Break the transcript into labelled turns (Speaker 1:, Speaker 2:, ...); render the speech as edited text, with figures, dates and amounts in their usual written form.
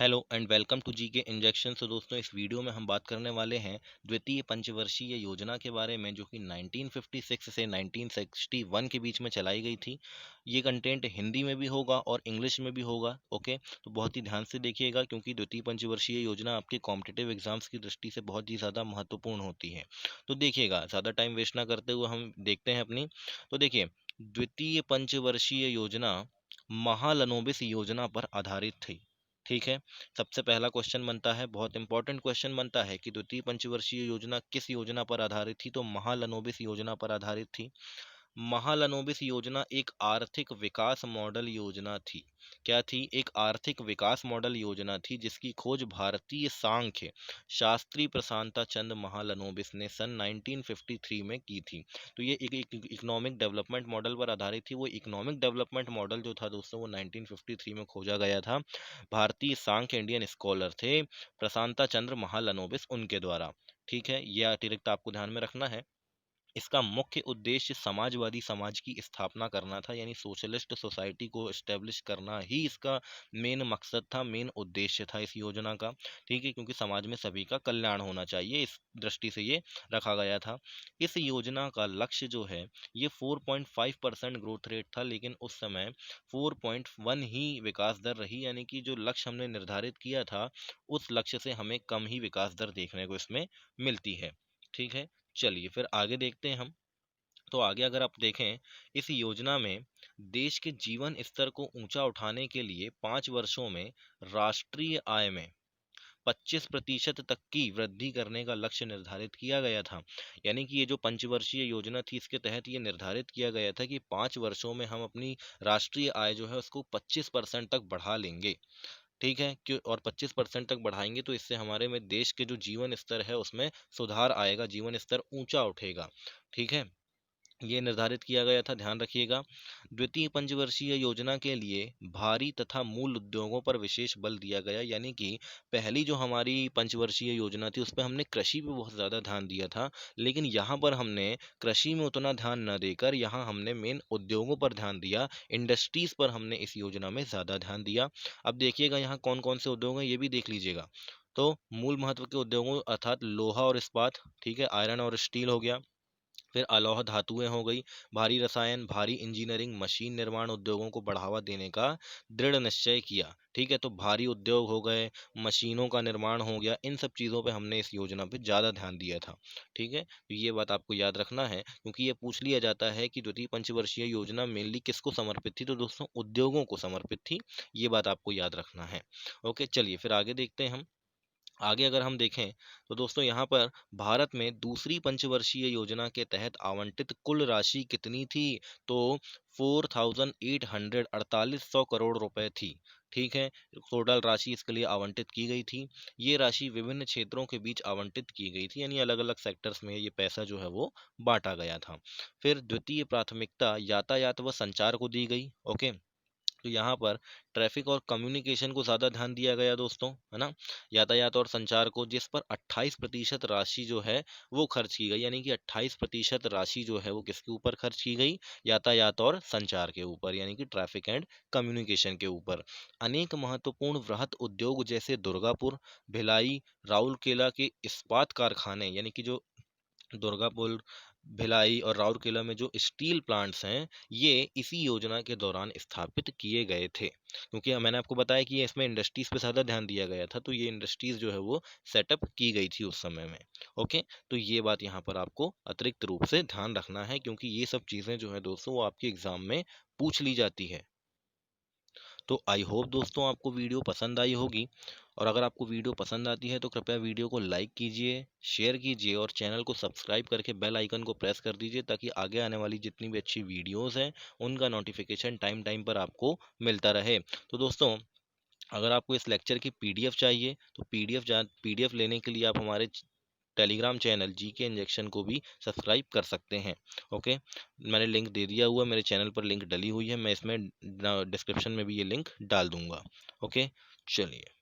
Speaker 1: Hello and welcome to GK injection. तो दोस्तों, इस वीडियो में हम बात करने वाले हैं द्वितीय पंचवर्षीय योजना के बारे में, जो कि 1956 से 1961 के बीच में चलाई गई थी। ये कंटेंट हिंदी में भी होगा और इंग्लिश में भी होगा। ओके, तो बहुत ही ध्यान से देखिएगा, क्योंकि द्वितीय पंचवर्षीय योजना आपके कॉम्पिटिटिव एग्जाम्स की दृष्टि से बहुत ही ज़्यादा महत्वपूर्ण होती है। तो देखिएगा, ज़्यादा टाइम वेस्ट ना करते हुए हम देखते हैं अपनी। तो देखिए, द्वितीय पंचवर्षीय योजना महालनोबिस योजना पर आधारित थी। ठीक है। सबसे पहला क्वेश्चन बनता है, बहुत इंपॉर्टेंट क्वेश्चन बनता है कि द्वितीय पंचवर्षीय योजना किस योजना पर आधारित थी। तो महालनोबिस योजना पर आधारित थी। महालनोबिस योजना एक आर्थिक विकास मॉडल योजना थी। क्या थी? एक आर्थिक विकास मॉडल योजना थी, जिसकी खोज भारतीय सांख्य शास्त्री प्रशांता चंद महालनोबिस ने सन 1953 में की थी। तो ये एक इकोनॉमिक डेवलपमेंट मॉडल पर आधारित थी। वो इकोनॉमिक डेवलपमेंट मॉडल जो था दोस्तों, वो 1953 में खोजा गया था। भारतीय सांख्य इंडियन स्कॉलर थे प्रशांता चंद्र महालनोबिस, उनके द्वारा। ठीक है, यह अतिरिक्त आपको ध्यान में रखना है। इसका मुख्य उद्देश्य समाजवादी समाज की स्थापना करना था, यानी सोशलिस्ट सोसाइटी को एस्टेब्लिश करना ही इसका मेन मकसद था, मेन उद्देश्य था इस योजना का। ठीक है, क्योंकि समाज में सभी का कल्याण होना चाहिए, इस दृष्टि से ये रखा गया था। इस योजना का लक्ष्य जो है, ये 4.5% ग्रोथ रेट था, लेकिन उस समय 4.1 ही विकास दर रही, यानी कि जो लक्ष्य हमने निर्धारित किया था, उस लक्ष्य से हमें कम ही विकास दर देखने को इसमें मिलती है। ठीक है, चलिए फिर आगे देखते हैं हम। तो आगे अगर आप देखें, इस योजना में देश के जीवन स्तर को ऊंचा उठाने के लिए 5 वर्षों में राष्ट्रीय आय में 25% तक की वृद्धि करने का लक्ष्य निर्धारित किया गया था। यानी कि ये जो पंचवर्षीय योजना थी, इसके तहत ये निर्धारित किया गया था कि 5 वर्षों में हम अपनी राष्ट्रीय आय जो है उसको 25% तक बढ़ा लेंगे। ठीक है, क्यों? और 25% तक बढ़ाएंगे तो इससे हमारे में देश के जो जीवन स्तर है उसमें सुधार आएगा, जीवन स्तर ऊंचा उठेगा। ठीक है, ये निर्धारित किया गया था, ध्यान रखिएगा। द्वितीय पंचवर्षीय योजना के लिए भारी तथा मूल उद्योगों पर विशेष बल दिया गया। यानी कि पहली जो हमारी पंचवर्षीय योजना थी, उस पर हमने कृषि पे बहुत ज़्यादा ध्यान दिया था, लेकिन यहाँ पर हमने कृषि में उतना ध्यान न देकर यहाँ हमने मेन उद्योगों पर ध्यान दिया, इंडस्ट्रीज पर हमने इस योजना में ज़्यादा ध्यान दिया। अब देखिएगा यहाँ कौन कौन से उद्योग हैं, ये भी देख लीजिएगा। तो मूल महत्व के उद्योगों अर्थात लोहा और इस्पात, ठीक है, आयरन और स्टील हो गया। फिर अलोह धातुएं हो गई, भारी रसायन, भारी इंजीनियरिंग, मशीन निर्माण उद्योगों को बढ़ावा देने का दृढ़ निश्चय किया। ठीक है, तो भारी उद्योग हो गए, मशीनों का निर्माण हो गया, इन सब चीज़ों पे हमने इस योजना पे ज़्यादा ध्यान दिया था। ठीक है, तो ये बात आपको याद रखना है, क्योंकि ये पूछ लिया जाता है कि द्वितीय पंचवर्षीय योजना मेनली किसको समर्पित थी। तो दोस्तों, उद्योगों को समर्पित थी, ये बात आपको याद रखना है। ओके, चलिए फिर आगे देखते हैं हम। आगे अगर हम देखें, तो दोस्तों यहाँ पर भारत में दूसरी पंचवर्षीय योजना के तहत आवंटित कुल राशि कितनी थी? तो 4800 करोड़ रुपए थी। ठीक है, टोटल राशि इसके लिए आवंटित की गई थी। ये राशि विभिन्न क्षेत्रों के बीच आवंटित की गई थी, यानी अलग अलग सेक्टर्स में ये पैसा जो है वो बांटा गया था। फिर द्वितीय प्राथमिकता यातायात व संचार को दी गई। ओके, तो यहाँ पर ट्रैफिक और कम्युनिकेशन को ज़्यादा ध्यान दिया गया दोस्तों, है ना, यातायात और संचार को, जिस पर 28% राशि जो है वो खर्च की गई। यानी कि 28% राशि जो है वो किसके ऊपर खर्च की गई? यातायात और संचार के ऊपर, यानी कि ट्रैफिक एंड कम्युनिकेशन के ऊपर। अनेक महत्वपूर्ण वृहत उद्योग जैसे दुर्गापुर, भिलाई, राउरकेला के इस्पात कारखाने, यानी कि जो दुर्गापुर, भिलाई और राउरकेला में जो स्टील प्लांट्स हैं, ये इसी योजना के दौरान स्थापित किए गए थे। क्योंकि मैंने आपको बताया कि इसमें इंडस्ट्रीज पे ज़्यादा ध्यान दिया गया था, तो ये इंडस्ट्रीज जो है वो सेटअप की गई थी उस समय में। ओके, तो ये बात यहाँ पर आपको अतिरिक्त रूप से ध्यान रखना है, क्योंकि ये सब चीज़ें जो है दोस्तों, वो आपके एग्जाम में पूछ ली जाती है। तो आई होप दोस्तों आपको वीडियो पसंद आई होगी, और अगर आपको वीडियो पसंद आती है तो कृपया वीडियो को लाइक कीजिए, शेयर कीजिए और चैनल को सब्सक्राइब करके बेल आइकन को प्रेस कर दीजिए, ताकि आगे आने वाली जितनी भी अच्छी वीडियोस हैं उनका नोटिफिकेशन टाइम टाइम पर आपको मिलता रहे। तो दोस्तों, अगर आपको इस लेक्चर की पीडीएफ चाहिए तो पीडीएफ लेने के लिए आप हमारे टेलीग्राम चैनल जीके इंजेक्शन को भी सब्सक्राइब कर सकते हैं। ओके, मैंने लिंक दे दिया हुआ है, मेरे चैनल पर लिंक डली हुई है, मैं इसमें डिस्क्रिप्शन में भी ये लिंक डाल दूंगा। ओके, चलिए।